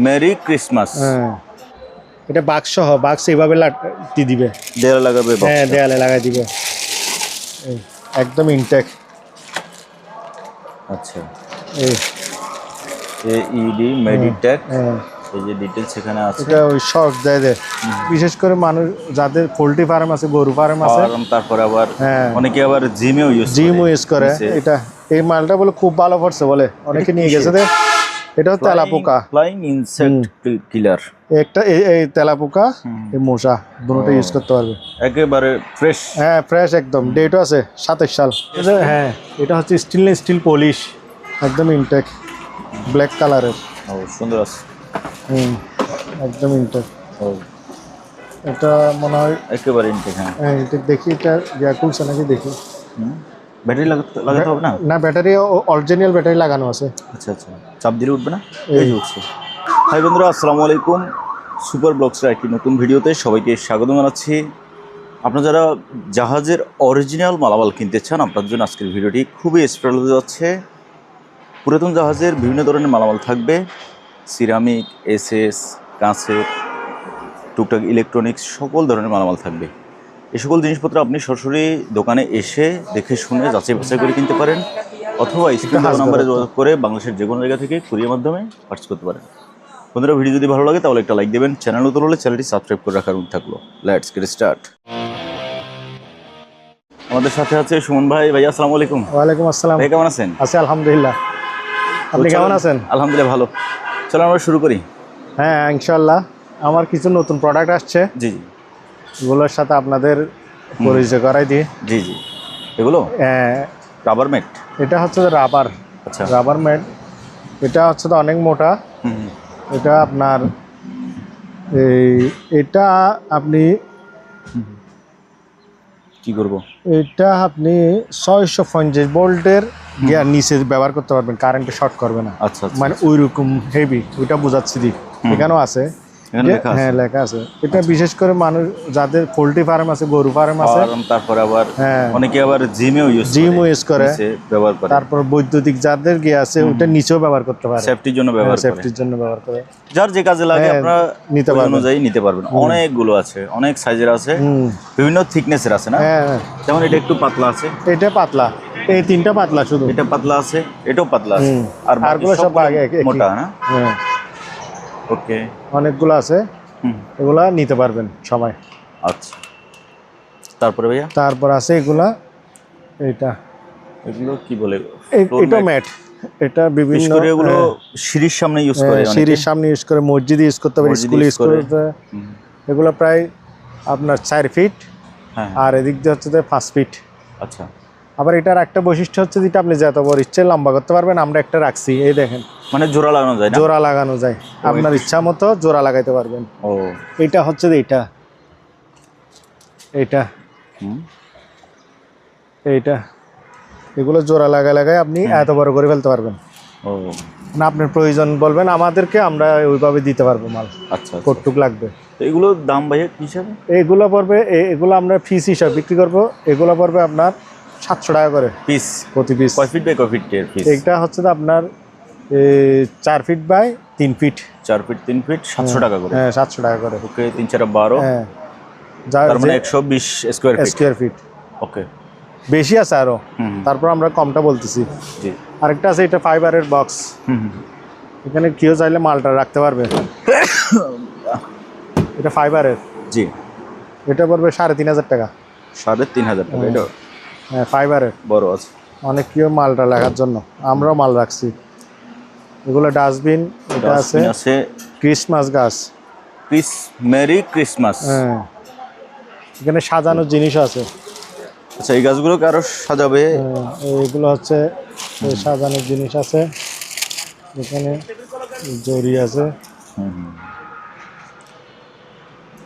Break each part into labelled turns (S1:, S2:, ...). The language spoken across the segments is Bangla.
S1: Merry Christmas.
S2: হ্যাঁ, এটা বাক্স বাক্স এইভাবে দিয়ে দিবে,
S1: দেয়ালে লাগাবে।
S2: হ্যাঁ দেয়ালে লাগাই দিবে, একদম ইনটেক।
S1: আচ্ছা,
S2: এই
S1: AED মেডিটেক,
S2: হ্যাঁ
S1: এই যে ডিটেলস এখানে আছে।
S2: এটা ওই শর্ট দেয়, বিশেষ করে মানুষ যাদের পোল্ট্রি ফার্ম আছে, গরু ফার্ম আছে,
S1: তারপরে আবার
S2: হ্যাঁ
S1: অনেকে আবার জিমও
S2: ইউজ করে। এটা এই মালটা বলে খুব ভালো পড়ছে বলে, অনেকে নিয়ে গেছে। এটা হচ্ছে তেলাপোকা,
S1: ফ্লাইং ইনসেক্ট কিলার।
S2: একটা এই তেলাপোকা, এই মশা দুটোটা ইউজ করতে পারবে,
S1: একেবারে ফ্রেশ।
S2: হ্যাঁ ফ্রেশ একদম। ডেটও আছে 27 সাল। হ্যাঁ, এটা হচ্ছে স্টেনলেস স্টিল পলিশ, একদম ইনটেক, ব্ল্যাক কালারের।
S1: ও সুন্দর আছে।
S2: একদম ইনটেক।
S1: ও
S2: এটা মনে হয়
S1: একেবারে ইনটেক।
S2: হ্যাঁ ইনটেক। দেখি এটা খুলছে নাকি দেখি।
S1: ব্যাটারি লাগাতে হবে না?
S2: না, ব্যাটারি অরিজিনাল ব্যাটারি লাগানো আছে।
S1: আচ্ছা আচ্ছা, চাপ দিলে উঠবে না? এই হচ্ছে। হাই বন্ধুরা, আসসালামু আলাইকুম। সুপার ব্লগসের একটি নতুন ভিডিওতে সবাইকে স্বাগত জানাচ্ছি। আপনারা যারা জাহাজের অরিজিনাল মালামাল কিনতে চান, আপনার জন্য আজকের ভিডিওটি খুবই স্পেশাল হতে যাচ্ছে। পুরাতন জাহাজের বিভিন্ন ধরনের মালামাল থাকবে, সিরামিক, এসএস, কাঁচের, টুকটাক ইলেকট্রনিক্স, সকল ধরনের মালামাল থাকবে। এই সকল জিনিসপত্র আপনি সরাসরি দোকানে এসে দেখে শুনে যাচাই বাছাই করে কিনতে পারেন, অথবা স্ক্রিন নাম্বারে যোগাযোগ করে বাংলাদেশের যে কোনো জায়গা থেকে কুরিয়ার মাধ্যমে পার্চেস করতে পারেন। বন্ধুরা, ভিডিও যদি ভালো লাগে তাহলে একটা লাইক দেবেন, চ্যানেল নতুন হলে চ্যানেলটি সাবস্ক্রাইব করে রাখার অনুরোধ থাকলো। Let's get start. আমাদের সাথে আছে সুমন ভাই। ভাই আসসালামু আলাইকুম।
S2: ওয়ালাইকুম আসসালাম।
S1: ভাই কেমন আছেন?
S2: আছি আলহামদুলিল্লাহ, আপনি কেমন আছেন?
S1: আলহামদুলিল্লাহ ভালো। চলো আমরা শুরু করি।
S2: হ্যাঁ ইনশাআল্লাহ, আমার কিছু নতুন প্রোডাক্ট আসছে,
S1: জি জি,
S2: এগুলোর সাথে আপনাদের পরিচয় করাই দিই।
S1: জি জি, এগুলো রাবার ম্যাট।
S2: এটা হচ্ছে রাবার,
S1: আচ্ছা
S2: রাবার ম্যাট। এটা হচ্ছে তো অনেক মোটা। এটা আপনার এটা আপনি
S1: কি করব?
S2: এটা আপনি 650 ভোল্টের গিয়ার নিচে ব্যবহার করতে পারবেন, কারেন্টে শর্ট করবে না।
S1: আচ্ছা
S2: মানে ওই রকম হেভি, ওইটা বোঝাচ্ছি দিক। এখানেও আছে, হ্যাঁ লেখা আছে। এটা বিশেষ করে মানুষ যাদের পোল্ট্রি ফার্ম আছে, গরু ফার্ম আছে,
S1: তারপরে আবার অনেকে আবার জিমও ইউজ করে, ব্যবহার করে।
S2: তারপর বৈদ্যুতিক যাদের গিয়ে আছে, ওটা নিচেও ব্যবহার করতে পারে,
S1: সেফটির জন্য ব্যবহার করে। যার যে কাজে লাগে আপনারা নিতে পারবেন, অনুযায়ী নিতে পারবেন। অনেকগুলো আছে, অনেক সাইজের আছে, বিভিন্ন থিকনেসের আছে না? যেমন এটা একটু পাতলা আছে,
S2: এটা পাতলা, এই তিনটা পাতলা, শুধু
S1: এটা পাতলা আছে, এটাও পাতলা আছে,
S2: আর গুলো সব
S1: মোটা না? ওকে,
S2: অনেকগুলো আছে, এগুলা নিতে পারবেন সবাই।
S1: আচ্ছা, তারপরে ভাইয়া
S2: তারপর আছে এগুলা,
S1: এগুলো কি বলে?
S2: এটা ম্যাট। এটা বিভিন্ন
S1: এগুলো সিঁড়ির সামনে ইউজ করে,
S2: সিঁড়ির সামনে ইউজ করে, মসজিদে ইউজ করতে পারে, স্কুলে ইউজ করতে। এগুলো প্রায় আপনার 4 ফিট, আর এদিক দিয়ে হচ্ছে 5 ফিট।
S1: আচ্ছা,
S2: আবার এটার একটা বৈশিষ্ট্য হচ্ছে যেটা আপনি যত বড় ইচ্ছে লম্বা করতে পারবেন। আমরা একটা রাখছি, এই দেখেন,
S1: মানে জোড়া লাগানো যায়,
S2: জোড়া লাগানো যায়, আপনার ইচ্ছা মতো জোড়া লাগাইতে পারবেন।
S1: ও,
S2: এটা হচ্ছে এইটা এইটা এগুলো জোড়া লাগাই আপনি এত বড় করে ফেলতে পারবেন।
S1: ও,
S2: না আপনার প্রয়োজন বলবেন আমাদেরকে, আমরা ওইভাবে দিতে পারবো মাল।
S1: আচ্ছা,
S2: কতটুক লাগবে?
S1: এগুলোর দাম ভাইয়া কি হিসাবে?
S2: এগুলো পড়বে, এগুলো আমরা পিস হিসাবে বিক্রি করবো। এগুলো পড়বে আপনার 700 টাকা করে পিস, প্রতি পিস।
S1: কয় ফিট বাই কয় ফিট এর পিস?
S2: এটা হচ্ছে আপনার 4 feet by 3 feet.
S1: 4 feet 3 feet 700 টাকা করে।
S2: হ্যাঁ 700 টাকা করে।
S1: ওকে, 3 4 12,
S2: হ্যাঁ,
S1: তার মানে 120 স্কয়ার ফিট। ওকে,
S2: বেশি আছে আরো, তারপর আমরা কমটা বলতেছি।
S1: জি,
S2: আরেকটা আছে, এটা ফাইবারের বক্স। এখানে কেউ চাইলে মালটা রাখতে পারবে। এটা ফাইবারের।
S1: জি,
S2: এটা পড়বে 3500 টাকা।
S1: 3500 টাকা। এটা
S2: হ্যাঁ ফাইবারের,
S1: বড় আছে।
S2: অনেক কেউ মালটা রাখার জন্য, আমরাও মাল রাখছি। এগুলো ডাস্টবিন। এটা আছে ক্রিসমাস গাছ,
S1: মেরি ক্রিসমাস।
S2: হ্যাঁ, এখানে সাজানোর জিনিস আছে।
S1: আচ্ছা, এই গাছগুলোকে আরো সাজাবে?
S2: এইগুলো হচ্ছে সাজানোর জিনিস আছে, এখানে জরি আছে।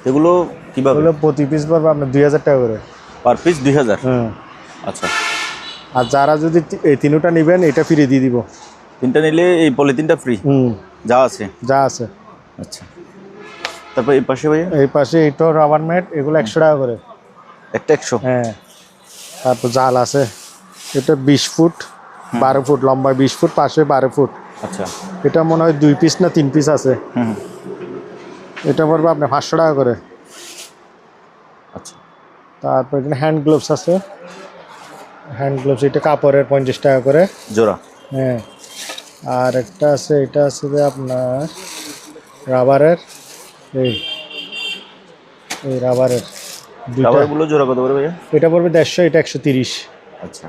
S1: এগুলো কিভাবে?
S2: প্রতি পিস পড়বে আপনার 2000 টাকা করে।
S1: Per piece 2000? আচ্ছা,
S2: আর যারা যদি এই তিনটা নেবেন, এটা ফ্রি দিয়ে দিব।
S1: তিনটা নিলে এই পলিথিনটা ফ্রি? যা আছে।
S2: আচ্ছা,
S1: তারপর এই পাশে ভাইয়া?
S2: এই পাশে এটা রাবার ম্যাট, এগুলো 100 টাকা করে
S1: একটা। 100?
S2: হ্যাঁ। তারপর জাল আছে, এটা 20 ফুট 12 ফুট লম্বা, 20 ফুট পাশে 12 ফুট,
S1: আচ্ছা।
S2: এটা মনে হয় 2 পিস না 3 পিস আছে।
S1: হুম।
S2: এটা পড়বে আপনার 500 টাকা করে।
S1: আচ্ছা।
S2: তারপর এখানে হ্যান্ড গ্লোভস আছে। হ্যান্ড গ্লোভস এটা কাপড়ের 50 টাকা করে
S1: জোড়া।
S2: হ্যাঁ। আর একটা আছে, এটা আছে যে আপনার রাবারের, এই এই রাবারের দুইটা।
S1: রাবারগুলো জোড়া কত করে ভাইয়া?
S2: এটা পড়বে 150, এটা 130।
S1: আচ্ছা।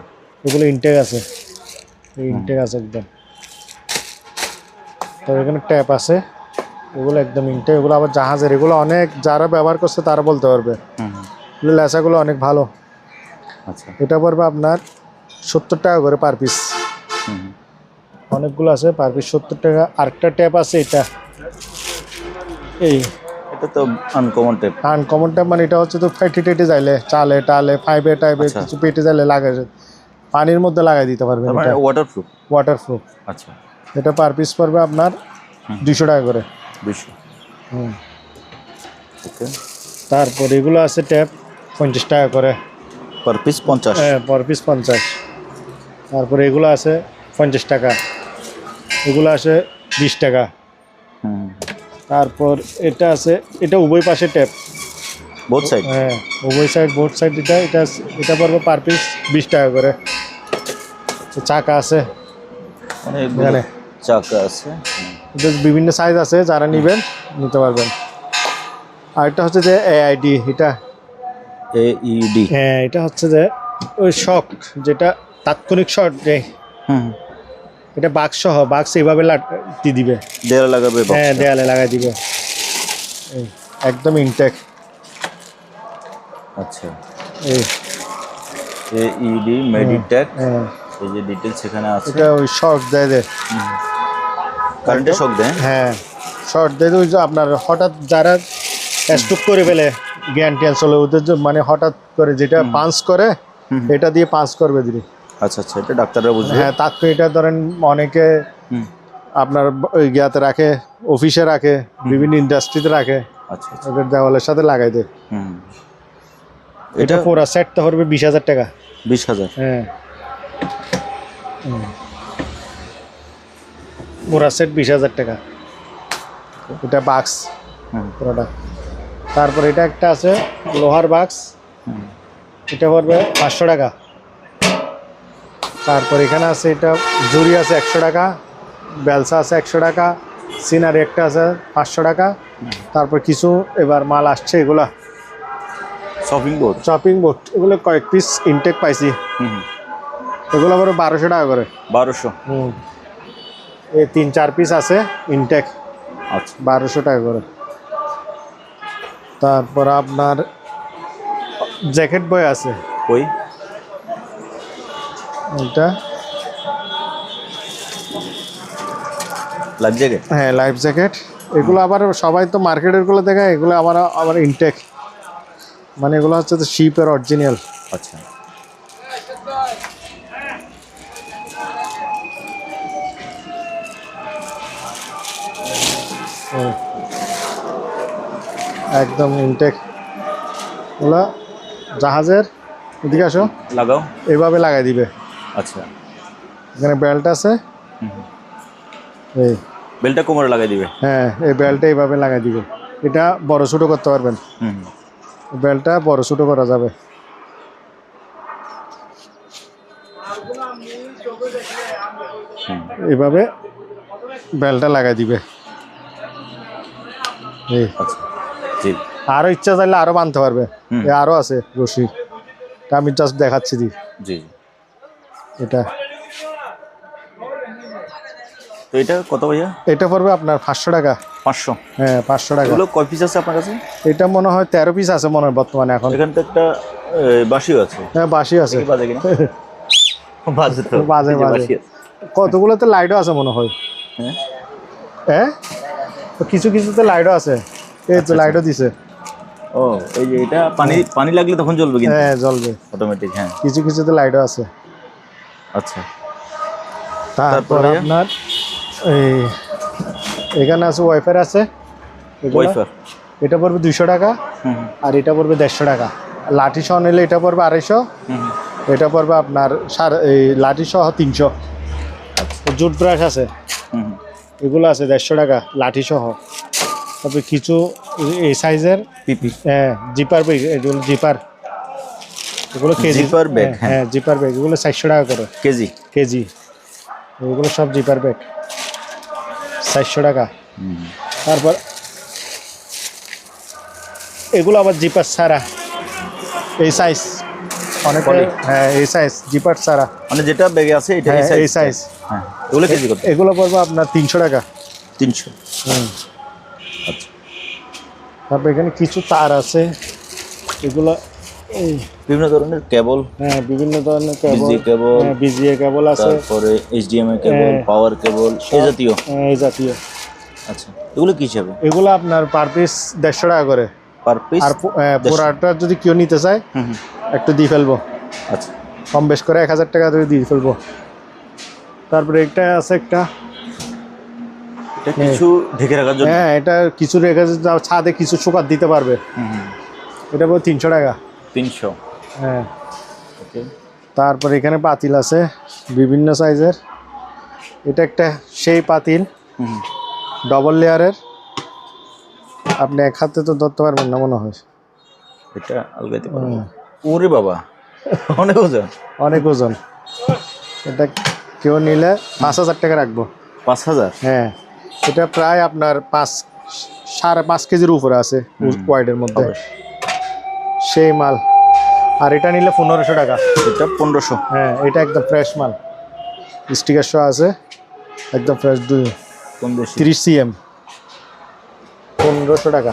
S2: এগুলো ইনটেক আছে, ইনটেক আছে একদম। তো এখানে ট্যাপ আছে, এগুলো একদম ইনটেক। এগুলো আবার জাহাজের, এগুলো অনেক যারা ব্যবহার করছে তারা বলতে পারবে। এগুলো লেসাগুলো অনেক ভালো।
S1: আচ্ছা।
S2: এটা পড়বে আপনার 70 টাকা করে পার পিস। অনেকগুলো আছে, পার পিস 70 টাকা। আরেকটা ট্যাপ আছে, এটা এই
S1: এটা তো আনকমন টাইপ।
S2: আনকমন ট্যাপ, মানে এটা হচ্ছে তো ফেটে টেটে যাইলে, চালে টালে ফাইভে টাইপে
S1: আচ্ছা।
S2: কিছু পেটে যাইলে লাগাই, পানির মধ্যে লাগাই দিতে পারবেন।
S1: মানে ওয়াটারপ্রুফ।
S2: ওয়াটারপ্রুফ।
S1: আচ্ছা।
S2: এটা পার পিস পড়বে আপনার 200 টাকা করে।
S1: 200।
S2: হুম।
S1: ওকে।
S2: তারপর এগুলো আছে ট্যাপ 50 টাকা করে
S1: পার পিস 50।
S2: হ্যাঁ, পার পিস 50। তারপরে এগুলো আছে 50 টাকা, এগুলো আছে 20 টাকা। তারপর এটা আছে, এটা উভয় পাশে ট্যাপ,
S1: বোথ সাইড।
S2: হ্যাঁ উভয় সাইড, বোথ সাইড। এটা পড়বে পার পিস 20 টাকা করে। তো চাকা আছে
S1: মানে চাকা আছে।
S2: এটা বিভিন্ন সাইজ আছে, যারা নেবেন নিতে পারবেন। আর এটা হচ্ছে যে AID, এটা
S1: AED।
S2: হ্যাঁ, এটা হচ্ছে যে ওই শক, যেটা তাৎক্ষণিক শট যে, এটা বাক্স সহ, বাক্স এইভাবে দিয়ে দিবে,
S1: দেয়ালে লাগাবে।
S2: হ্যাঁ দেয়ালে লাগাই দিবে, একদম ইনটেক।
S1: আচ্ছা।
S2: এই
S1: AED মেডিটেক।
S2: হ্যাঁ,
S1: এই যে ডিটেইলস এখানে আছে।
S2: এটা ওই শর্ট দেয় দে,
S1: কারেন্টে শক দেয়।
S2: হ্যাঁ শর্ট দেয়। ওই যে আপনার হঠাৎ যারা স্ট্রোক করে ফেলে, জ্ঞান ট্যান চলে, ওদের যে মানে হঠাৎ করে যেটা পাঞ্চ করে, এটা দিয়ে পাঞ্চ করবে দিদি।
S1: আচ্ছা আচ্ছা, এটা ডাক্তাররা বুঝবে।
S2: হ্যাঁ, তাৎক্ষণিক এটা ধরেন অনেকে আপনার ওই ইয়াতে রাখে, অফিসে রাখে, বিভিন্ন ইন্ডাস্ট্রিতে রাখে।
S1: আচ্ছা আচ্ছা।
S2: ওদের দেওয়ালের সাথে লাগাই দেয়। এটা পুরো সেটটা পড়বে 20,000 টাকা।
S1: 20,000।
S2: হ্যাঁ, পুরা সেট 20,000 টাকা। এটা বাক্স পুরোটা। তারপর এটা একটা আছে লোহার বাক্স, এটা পড়বে 500 টাকা। তারপর এখানে আছে, এটা জুড়ি আছে 100 টাকা, বেলসা আছে 100 টাকা, সিনারি একটা আছে 500 টাকা। তারপর কিছু এবার মাল আসছে, এগুলা
S1: শপিং বোর্ড।
S2: চপিং বোর্ড, এগুলো কয়েক পিস ইনটেক পাইছি, এগুলো আবার 1200 টাকা করে।
S1: 1200।
S2: এই 3-4 পিস আছে ইনটেক।
S1: আচ্ছা।
S2: 1200 টাকা করে। তারপর আপনার জ্যাকেট বই আছে,
S1: ওই
S2: এটা
S1: লাইফ জ্যাকেট।
S2: হ্যাঁ লাইফ জ্যাকেট। এগুলো আবার সবাই তো মার্কেটের গুলো দেখায়, এগুলো আবার ইনটেক, মানে এগুলো হচ্ছে তো শিপের অরিজিনাল।
S1: আচ্ছা।
S2: একদম ইনটেক, ওগুলো জাহাজের। এদিকে আসো,
S1: লাগাও।
S2: এইভাবে লাগাই দিবে।
S1: আচ্ছা।
S2: এখানে বেল্ট আছে, এই
S1: বেলটা কোমরে লাগাই দিবে।
S2: হ্যাঁ, এই বেল্টটা এইভাবে লাগাই দিবে। এটা বড় ছোটো করতে পারবেন, বেল্টটা বড় ছোটো করা যাবে। এইভাবে বেল্টটা লাগাই দিবে। এই
S1: আচ্ছা। জি।
S2: আরো ইচ্ছা চাইলে আরো বানতে পারবে, আরো আছে রশি, আমি জাস্ট দেখাচ্ছি দি।
S1: জি।
S2: এটা
S1: তো এটা কত ভাইয়া?
S2: এটা পড়বে আপনার 500 টাকা।
S1: 500।
S2: হ্যাঁ 500 টাকা।
S1: এগুলো কয় পিস আছে আপনার কাছে?
S2: এটা মনে হয় 13 পিস আছে মনে হয় বর্তমানে এখন।
S1: এখানে তো একটা বাঁশিও আছে।
S2: হ্যাঁ বাঁশি আছে।
S1: বাজে কিনা? বাজে তো।
S2: বাজে বাজে। কতগুলোতে লাইটও আছে মনে হয়।
S1: হ্যাঁ
S2: হ্যাঁ, তো কিছু কিছুতে লাইটও আছে, এই তো লাইটও দিছে।
S1: ও, এই যে এটা পানি লাগলে তখন জ্বলবে কিন্তু।
S2: হ্যাঁ জ্বলবে
S1: অটোমেটিক। হ্যাঁ,
S2: কিছু কিছুতে লাইটও আছে।
S1: আচ্ছা।
S2: তারপর আপনার এই এখানে আছে ওয়াইফার আছে,
S1: ওয়াইফার।
S2: এটা পড়বে 200 টাকা, আর এটা পড়বে 150 টাকা। লাঠি সহ নিলে এটা পড়বে 250, এটা পড়বে আপনার এই লাঠি সহ 300। জুট ব্রাশ আছে,
S1: হুম
S2: এগুলো আছে 150 টাকা লাঠি সহ। তারপরে কিছু এই সাইজের
S1: পিপি
S2: জিপার ব্যাগ, এগুলো জিপার, এগুলো কেজি।
S1: জিপার ব্যাগ, হ্যাঁ।
S2: হ্যাঁ জিপার ব্যাগ, এগুলো 400 টাকা করে
S1: কেজি।
S2: কেজি। এগুলো সব জিপার ব্যাগ 400 টাকা। তারপর এগুলো আবার জিপার ছাড়া, এই সাইজ অনেক।
S1: Poly?
S2: হ্যাঁ এই সাইজ জিপার ছাড়া,
S1: মানে যেটা ব্যাগে আছে এটা
S2: হ্যাঁ, এই
S1: এই সাইজ।
S2: সাইজ।
S1: হ্যাঁ, এগুলো কেজি কত?
S2: এগুলো পড়বে আপনার 300 টাকা।
S1: 300।
S2: হুম।
S1: আচ্ছা,
S2: তারপর এখানে কিছু তার আছে, এগুলো এই
S1: বিভিন্ন ধরনের কেবল,
S2: হ্যাঁ বিভিন্ন ধরনের কেবল,
S1: বিজি কেবল,
S2: হ্যাঁ বিজিএ কেবল আছে,
S1: তারপরে এইচডিএমআই কেবল,
S2: হ্যাঁ।
S1: পাওয়ার কেবল, এই জাতীয়।
S2: এই জাতীয়।
S1: আচ্ছা, এগুলো কি হিসাবে?
S2: এগুলো আপনার পার পিস 150 টাকা করে।
S1: Per piece?
S2: আর পুরাটা যদি কেউ নিতে চায়
S1: হুম।
S2: একটু দিয়ে ফেলবো,
S1: আচ্ছা,
S2: কম বেশ করে 1000 টাকা ধরে দিয়ে ফেলবো। তারপরে একটা আছে একটা,
S1: এটা কিছু ঢেকে রাখার জন্য।
S2: হ্যাঁ এটা কিছু রেখে ছাদে কিছু শুকাত দিতে পারবে। এটা বল 300 টাকা।
S1: 300।
S2: হ্যাঁ।
S1: ওকে।
S2: তারপর এখানে পাতিল আছে বিভিন্ন সাইজের। এটা একটা সেই পাতিল, ডবল লেয়ারের, আপনি এক হাতে তো ধরতে পারবেন না মনে হয়।
S1: এটা আলগাইতে পারবো? ওরে বাবা, অনেক ওজন।
S2: অনেক ওজন। এটা কেউ নিলে 5000 টাকা রাখবো।
S1: 5000?
S2: হ্যাঁ, এটা প্রায় আপনার 5.5 কেজির উপরে আছে ওয়াইডের মধ্যে, সেই মাল। আর এটা নিলে 1500 টাকা।
S1: এটা 1500?
S2: হ্যাঁ, এটা একদম ফ্রেশ মাল, স্টিকার সহ আছে, একদম ফ্রেশ। 30 সিএম, 1500 টাকা।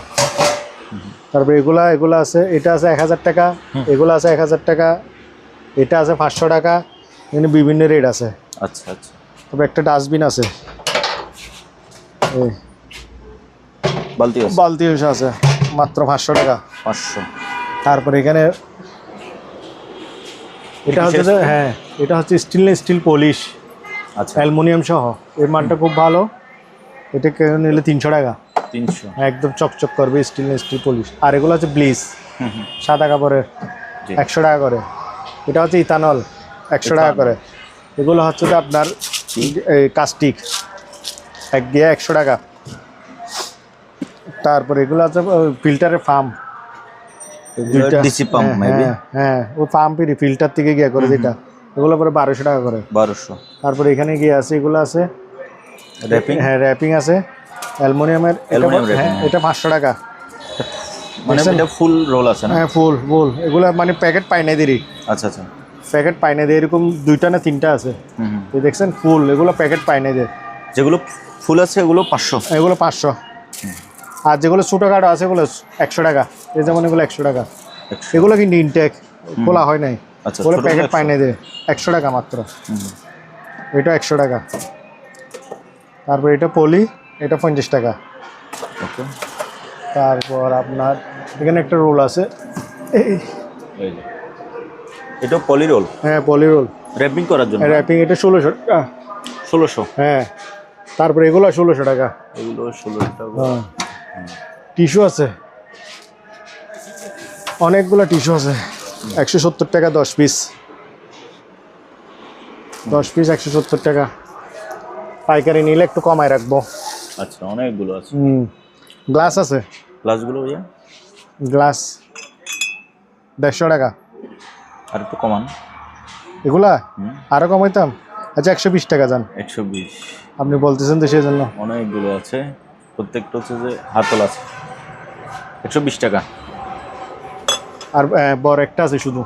S2: তারপরে এগুলা আছে, এটা আছে 1000 টাকা, এগুলো আছে 1000 টাকা, এটা আছে 500 টাকা, এখানে বিভিন্ন রেট আছে।
S1: আচ্ছা আচ্ছা।
S2: তবে একটা ডাস্টবিন আছে, এই
S1: বালতি আছে?
S2: বালতি আছে মাত্র 500 টাকা।
S1: 500?
S2: তারপরে এখানে এটা হচ্ছে যে, হ্যাঁ এটা হচ্ছে স্টেনলেস স্টিল পলিশ,
S1: আচ্ছা,
S2: অ্যালুমিনিয়াম সহ। এই মালটা খুব ভালো, এটা কেউ নিলে 300 টাকা।
S1: 300?
S2: একদম চকচক করবে স্টেনলেস স্টিল পলিশ। আর এগুলো হচ্ছে ব্লিচ, সাদা কাপড়ের,
S1: জি।
S2: 100 টাকা করে। এটা হচ্ছে ইথানল, 100 টাকা করে। এগুলো হচ্ছে যে আপনার এই কাস্টিক, এক দিয়ে 100 টাকা। তারপরে এগুলো আছে ফিল্টারের পাম্প,
S1: ডিসি পাম্প মেবি।
S2: হ্যাঁ ও পাম্পেরই ফিল্টার থেকে গিয়ে করে যেটা, এগুলো পরে 1200 টাকা করে।
S1: 1200?
S2: তারপরে এখানে গিয়ে আছে, এগুলো আছে
S1: র্যাপিং?
S2: হ্যাঁ র্যাপিং আছে অ্যালুমিনিয়ামের। হ্যাঁ এটা 500 টাকা।
S1: মানে এটা ফুল রোল আছে না?
S2: হ্যাঁ ফুল ফুল, এগুলো মানে প্যাকেট পাই না দেরি।
S1: আচ্ছা আচ্ছা।
S2: প্যাকেট পাই না দিয়ে এরকম 2টা না 3টা আছে, এই দেখছেন ফুল, এগুলো প্যাকেট পাই না দিয়ে।
S1: যেগুলো ফুল আছে এগুলো 500?
S2: এগুলো 500। আর যেগুলো ছোটোখাটো আছে এগুলো 100 টাকা। এই যেমন এগুলো 100 টাকা। এগুলো কিন্তু ইনটেক, খোলা হয় নাই,
S1: আচ্ছা,
S2: ওগুলো
S1: ছোটগুলো
S2: প্যাকেট
S1: 100?
S2: পাই না দিয়ে 100 টাকা মাত্র। এটা 100 টাকা। তারপর এটা পলি, এটা 50 টাকা।
S1: ওকে।
S2: তারপর আপনার এখানে একটা রোল আছে,
S1: এই যে এটা পলি রোল?
S2: হ্যাঁ পলি রোল,
S1: র্যাপিং করার জন্য।
S2: র্যাপিং। এটা 1600 টাকা।
S1: 1600?
S2: হ্যাঁ। তারপরে এগুলো 1600 টাকা।
S1: এগুলো 1600 টাকা।
S2: হ্যাঁ। টিস্যু আছে অনেকগুলো, টিস্যু আছে 170 টাকা 10 পিস। 10 পিস 170 টাকা। পাইকারি নিলে একটু কমায় রাখবো।
S1: আচ্ছা, অনেকগুলো আছে।
S2: গ্লাস আছে,
S1: গ্লাসগুলো ভাইয়া?
S2: গ্লাস 150 টাকা।
S1: আর একটু কমান।
S2: এগুলা আরও কমাইতাম। আচ্ছা 120 টাকা যান।
S1: 120?
S2: আপনি বলতেছেন তো সেই জন্য।
S1: অনেকগুলো আছে, প্রত্যেকটা হচ্ছে যে হাতল আছে। 120 টাকা।
S2: আর বড় একটা আছে শুধু,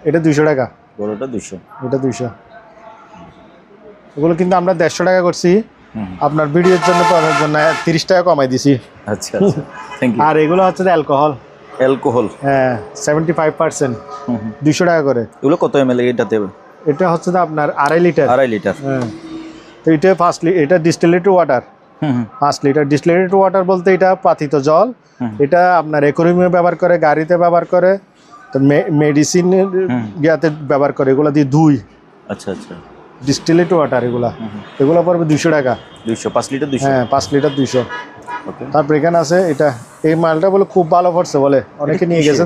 S2: এটা 200 টাকা।
S1: বড়টা 200?
S2: এটা 200। এগুলো কিন্তু আমরা 150 টাকা করছি, আপনার ভিডিওর জন্য পাওয়ার জন্য 30 টাকা কমাই দিছি।
S1: আচ্ছা আচ্ছা, থ্যাংক ইউ।
S2: আর এগুলো হচ্ছে অ্যালকোহল,
S1: অ্যালকোহল?
S2: হ্যাঁ 75%, 200 টাকা করে।
S1: এগুলো কত ml এটাতে?
S2: এটা হচ্ছে যে আপনার 2.5 লিটার।
S1: 2.5 লিটার?
S2: হ্যাঁ। তো এটা 5 লিটার, এটা distillated water. 5 litre distillated water বলতে এটা পাতিত জল। এটা আপনার অ্যাকোয়ারিয়ামে ব্যবহার করে, গাড়িতে ব্যবহার করে, তো মেডিসিন ইয়াতে ব্যবহার করে, এগুলো দিয়ে ধুই।
S1: আচ্ছা আচ্ছা।
S2: ডিস্টিলেটেড ওয়াটার এগুলা, এগুলো পড়বে 200 টাকা।
S1: 200? 5 লিটার 200?
S2: হ্যাঁ 5 লিটার 200।
S1: ওকে।
S2: তারপর এখানে আছে এটা, এই মালটা বলে খুব ভালো পড়ছে বলে, অনেকে নিয়ে গেছে।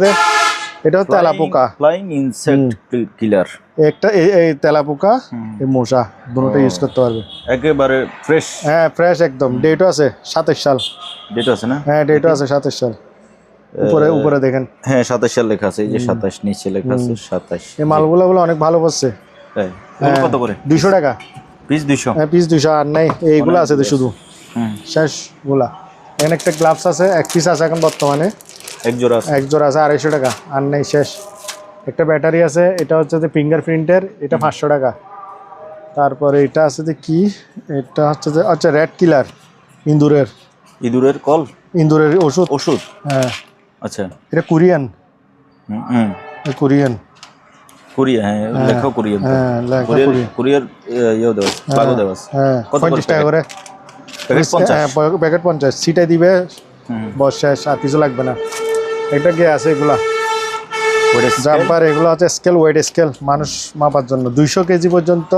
S2: এটা তেলাপোকা,
S1: ফ্লাইং ইনসেক্ট কিলার।
S2: একটা এই তেলাপোকা, এই মশা দুটোটা ইউজ করতে পারবে।
S1: একেবারে ফ্রেশ।
S2: হ্যাঁ ফ্রেশ একদম। ডেটও আছে 27 সাল।
S1: ডেট আছে না?
S2: হ্যাঁ ডেটও আছে 27 সাল। উপরে উপরে দেখেন।
S1: হ্যাঁ 27 সাল লেখা আছে, এই যে 27 নিচে লেখা আছে 27।
S2: এই মালগুলো অনেক ভালো পড়ছে।
S1: তাই এগুলো কত করে?
S2: 200 টাকা
S1: পিস। 200?
S2: হ্যাঁ পিস 200। আর নাই এইগুলো আছে তো শুধু শেষ গুলা। এখানে একটা গ্লাভস আছে, এক পিস আছে এখন বর্তমানে,
S1: এক জোড়া আছে।
S2: এক জোড়া আছে 250 টাকা। আর নাই শেষ। একটা ব্যাটারি আছে, এটা হচ্ছে যে ফিঙ্গারপ্রিন্টের, এটা 500 টাকা। তারপরে এটা আছে যে কি, এটা হচ্ছে যে আচ্ছা রেড কিলার, ইঁদুরের
S1: কল,
S2: ইঁদুরের ওষুধ। হ্যাঁ
S1: আচ্ছা।
S2: এটা কোরিয়ান। Korean
S1: Korea. হ্যাঁ লেখা কোরিয়ান।
S2: হ্যাঁ লেখা কোরিয়ান।
S1: কোরিয়ার ইয়ে দেওয়া আছে, লাগো দেওয়া আছে।
S2: হ্যাঁ
S1: কত
S2: 50 টাকা করে
S1: প্যাকেট? 50?
S2: হ্যাঁ প্যাকেট 50। সিটাই দিবে বস শেষ, আর কিছু লাগবে না। এটা কি আছে এগুলা জাম্পার, এগুলো হচ্ছে স্কেল, ওয়েট স্কেল, মানুষ মাপার জন্য 200 কেজি পর্যন্ত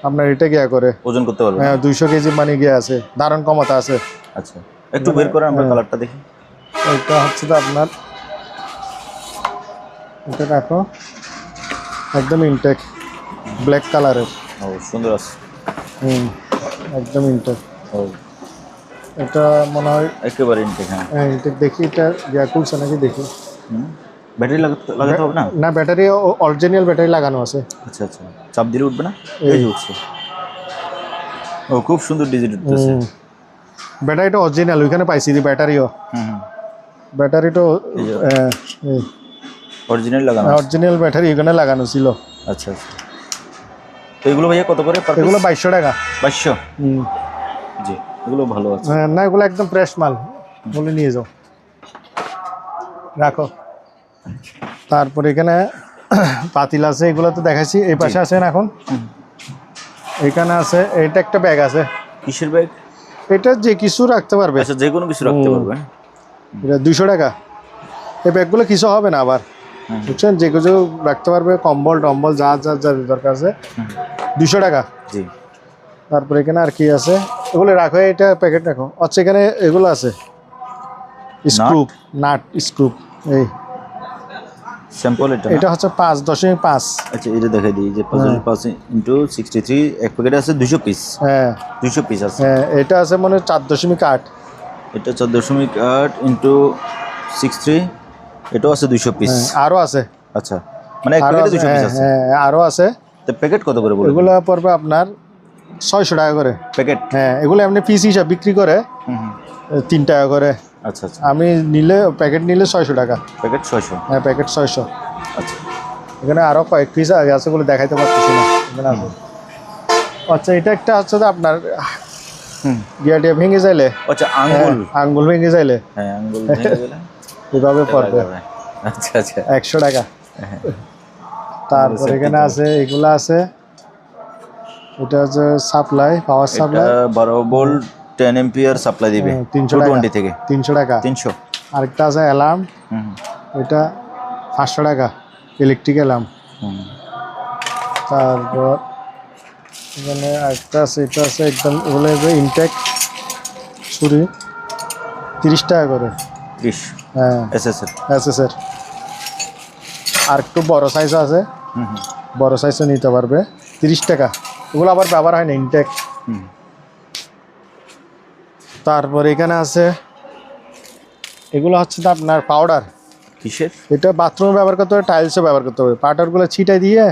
S2: আপনার এটা গিয়া করে
S1: ওজন করতে পারবে।
S2: হ্যাঁ 200 কেজি মানে গিয়ে আছে, ধারণ ক্ষমতা আছে।
S1: আচ্ছা একটু বের করে আমরা কালারটা দেখি।
S2: এটা হচ্ছে তো আপনার, এটা রাখো একদম ইনটেক ব্ল্যাক কালারের।
S1: ও সুন্দর আছে।
S2: একদম ইনটেক।
S1: ও
S2: এটা মনে হয়
S1: একেবারে ইনটেক।
S2: হ্যাঁ ইনটেক। দেখি এটা গিয়া খুলছে নাকি দেখি।
S1: ব্যাটারি লাগাতে হবে না?
S2: না ব্যাটারি অরিজিনাল ব্যাটারি লাগানো আছে।
S1: আচ্ছা আচ্ছা, চাপ দিলে উঠবে না? এই যে উঠছে। ও খুব সুন্দর ডিজিট উঠতেছে।
S2: ব্যাটারিটা অরিজিনাল, ওইখানে পাইছি দি ব্যাটারিও। ব্যাটারিটা
S1: অরিজিনাল লাগানো?
S2: অরিজিনাল ব্যাটারি এখানে লাগানো ছিল।
S1: আচ্ছা আচ্ছা। তো এগুলো ভাইয়া কত করে?
S2: এগুলো 2200 টাকা।
S1: 2200? জি এগুলো ভালো আছে।
S2: না এগুলো একদম ফ্রেশ মাল, বলে নিয়ে যাও, রাখো। তারপরে এখানে পাতিল আছে, এগুলো তো দেখাইছি। এই পাশে আছেন এখন, এখানে আছে এটা একটা ব্যাগ আছে।
S1: কিসের ব্যাগ?
S2: এটা যে কিছু রাখতে পারবে।
S1: আচ্ছা যে কোনো কিছু রাখতে পারবে।
S2: এটা 200 টাকা। এই ব্যাগগুলো কিছু হবে না আবার, বুঝছেন, যে কিছু রাখতে পারবে, কম্বল টম্বল যা যা যা দরকার আছে। 200 টাকা।
S1: জি।
S2: তারপরে এখানে আর কি আছে, এগুলো রাখো, এটা প্যাকেট রাখো। আচ্ছা এখানে এগুলো আছে স্ক্রু, নাট স্ক্রু। এই
S1: স্যাম্পল এটা
S2: হচ্ছে 5.5।
S1: আচ্ছা এটা দেখাই দিই যে 5.5 ইনটু 63 এক প্যাকেটে আছে 200 পিস।
S2: হ্যাঁ
S1: 200 পিস আছে।
S2: হ্যাঁ এটা আছে মানে 4.8।
S1: এটা 4.8 ইনটু 63, এটাও আছে 200 পিস।
S2: আরো আছে।
S1: আচ্ছা মানে এক প্যাকেটে 200 পিস আছে।
S2: হ্যাঁ আরো আছে।
S1: তো প্যাকেট কত করে বলুন?
S2: এগুলো পড়বে আপনার 600 টাকা করে
S1: প্যাকেট।
S2: হ্যাঁ এগুলো এমনি পিস হিসাব বিক্রি করে 3 টাকা করে।
S1: আচ্ছা আচ্ছা।
S2: আমি নিলে প্যাকেট নিলে 600 টাকা।
S1: প্যাকেট 600?
S2: হ্যাঁ প্যাকেট 600।
S1: আচ্ছা
S2: এখানে আরো কয়েক পিস আছে, বলে দেখাইতে পারতেছি না এখানে আছে। আচ্ছা এটা একটা হচ্ছে যে আপনার গিয়াটিয়া ভেঙে যাইলে,
S1: আচ্ছা আঙ্গুল
S2: ভেঙে যাইলে,
S1: হ্যাঁ আঙ্গুল ভেঙে গেলে
S2: এভাবে পড়বে।
S1: আচ্ছা আচ্ছা
S2: 100 টাকা। তারপর এখানে আছে এগুলা আছে, এটা হচ্ছে supply, power supply,
S1: 12 volt 10 ampere supply দিবে 220 থেকে।
S2: 300 টাকা।
S1: 300।
S2: আরেকটা আছে অ্যালার্ম, এটা 500 টাকা, ইলেকট্রিক অ্যালার্ম। তারপর এখানে একটা আছে, এটা আছে একদম, এগুলো ইনটেক ছুরি 30 টাকা করে।
S1: 30?
S2: হ্যাঁ এসএসের। আর একটু বড় সাইজ আছে, বড় সাইজও নিতে পারবে 30 টাকা। এগুলো আবার ব্যবহার হয় না, ইনটেক। তারপর এখানে আছে এগুলো হচ্ছে তো আপনার পাউডার।
S1: কিসের?
S2: এটা বাথরুমে ব্যবহার করতে হবে, টাইলসে ব্যবহার করতে হবে। পাউডারগুলো ছিটাই দিয়ে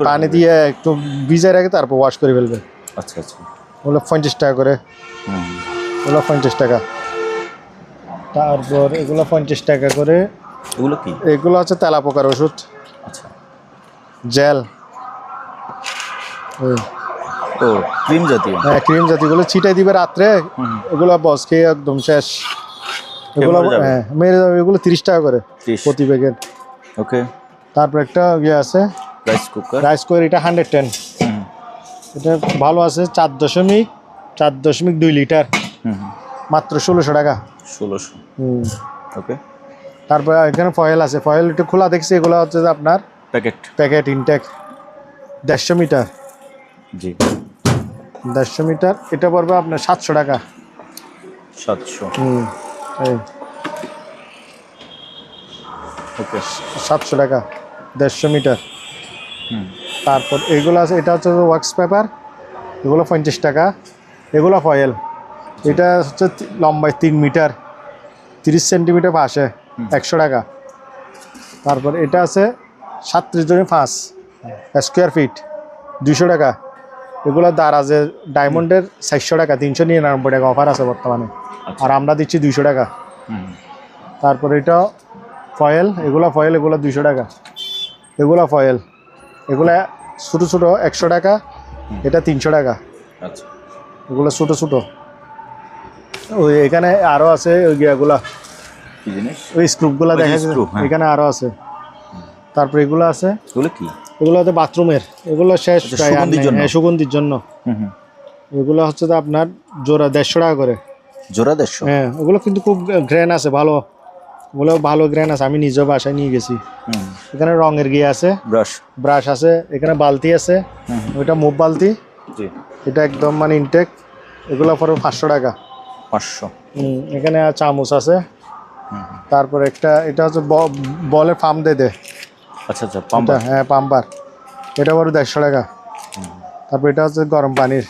S2: পানি দিয়ে একটু ভিজে রেখে তারপর ওয়াশ করে ফেলবে।
S1: আচ্ছা আচ্ছা।
S2: ওগুলো 50 টাকা করে। ওগুলো 50 টাকা। তারপর এগুলো 50 টাকা করে।
S1: এগুলো কি?
S2: এগুলো হচ্ছে তেলাপোকার ওষুধ।
S1: আচ্ছা
S2: জেল,
S1: ও ক্রিম জাতীয়।
S2: হ্যাঁ ক্রিম জাতীয়গুলো ছিটাই দিবে রাত্রে, এগুলো বস খেয়ে একদম শেষ। এগুলো হ্যাঁ মেরে যাবে। এগুলো 30 টাকা করে প্রতি প্যাকেট।
S1: ওকে।
S2: তারপর একটা ইয়ে আছে
S1: রাইস কুকার,
S2: এটা 110। এটা ভালো আছে, 4.2 লিটার, মাত্র 1600 টাকা।
S1: 1600। ওকে।
S2: তারপর এখানে ফয়েল আছে, ফয়েল একটু খোলা দেখছি। এগুলো হচ্ছে যে আপনার প্যাকেট ইনটেক 150 মিটার।
S1: জি
S2: 150 মিটার। এটা পড়বে আপনার 700 টাকা।
S1: 700।
S2: এই
S1: ওকে
S2: 700 টাকা 150 মিটার।
S1: হুম
S2: তারপর এগুলো আছে, এটা হচ্ছে ওয়াক্স পেপার, এগুলো 50 টাকা। এগুলো ফয়েল, এটা হচ্ছে লম্বায় 3 মিটার 30 সেন্টিমিটার পাশে 100 টাকা। তারপর এটা আছে 37.5 স্কোয়ার ফিট 200 টাকা। এগুলো দারাজের ডায়মন্ডের 400 টাকা, 399 টাকা অফার আছে বর্তমানে, আর আমরা দিচ্ছি 200 টাকা।
S1: হুম
S2: তারপর এটা ফয়েল, এগুলো ফয়েল, এগুলো 200 টাকা। এগুলো ফয়েল, এগুলো ছোটো ছোটো 100 টাকা, এটা 300 টাকা।
S1: আচ্ছা
S2: এগুলো ছোটো ছোটো। ওই এখানে আরও আছে ওই এগুলা,
S1: কি জিনিস?
S2: ওই স্ক্রুপগুলো
S1: ওই যে
S2: দেখা যায়
S1: screw, হ্যাঁ।
S2: এখানে আরও আছে। তারপর এগুলো আছে,
S1: এগুলো কি?
S2: এগুলো হচ্ছে বাথরুমের, এগুলো শেষ
S1: আচ্ছা,
S2: প্রায় আর
S1: সুগন্ধির
S2: নেই।
S1: জন্য?
S2: হ্যাঁ, সুগন্ধির জন্য।
S1: হুম হুম
S2: এগুলো হচ্ছে তো আপনার জোড়া 150 টাকা করে।
S1: জোড়া 150?
S2: হ্যাঁ, ওগুলো কিন্তু খুব গ্রেন আছে, ভালো, ওগুলো ভালো গ্রেন আছে, আমি নিজেও বাসায় নিয়ে গেছি।
S1: হুম
S2: এখানে রঙের গিয়ে আছে,
S1: ব্রাশ?
S2: ব্রাশ আছে, এখানে বালতি আছে,
S1: হুম
S2: ওইটা মুভ বালতি,
S1: জি
S2: এটা একদম মানে ইনটেক। এগুলো পরে 500 টাকা।
S1: 500।
S2: এখানে চামচ আছে।
S1: হুম
S2: তারপর একটা, এটা হচ্ছে বলের পাম্প দে
S1: আচ্ছা আচ্ছা
S2: এটা,
S1: পাম্পার।
S2: হ্যাঁ পাম্পার, এটা পরে 150 টাকা। তারপর এটা হচ্ছে গরম পানির,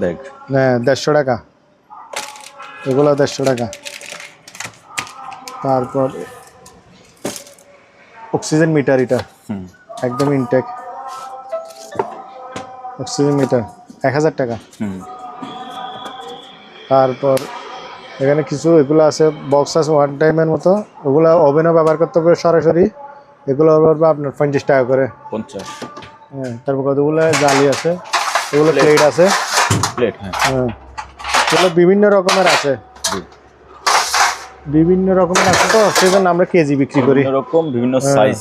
S1: ব্যাগ?
S2: হ্যাঁ 150 টাকা, এগুলো 150 টাকা। তারপর অক্সিজেন মিটার, এটা
S1: হুম
S2: একদম ইনটেক অক্সিজেন মিটার 1000 টাকা।
S1: হুম
S2: তারপর এখানে কিছু এগুলো আছে, বক্স আছে ওয়ান টাইমের মতো, ওগুলো ওভেনও ব্যবহার করতে হবে সরাসরি। এগুলো পড়বে আপনার 50 টাকা করে।
S1: 50
S2: হ্যাঁ, তারপর কতগুলো জালি আছে, এগুলো প্লেট আছে।
S1: প্লেট? হ্যাঁ
S2: হ্যাঁ, এগুলো বিভিন্ন রকমের আছে,
S1: জি।
S2: বিভিন্ন রকমের আছে, তো সেজন্য আমরা কেজি বিক্রি করি।
S1: বিভিন্ন রকম, বিভিন্ন
S2: হ্যাঁ।
S1: সাইজ।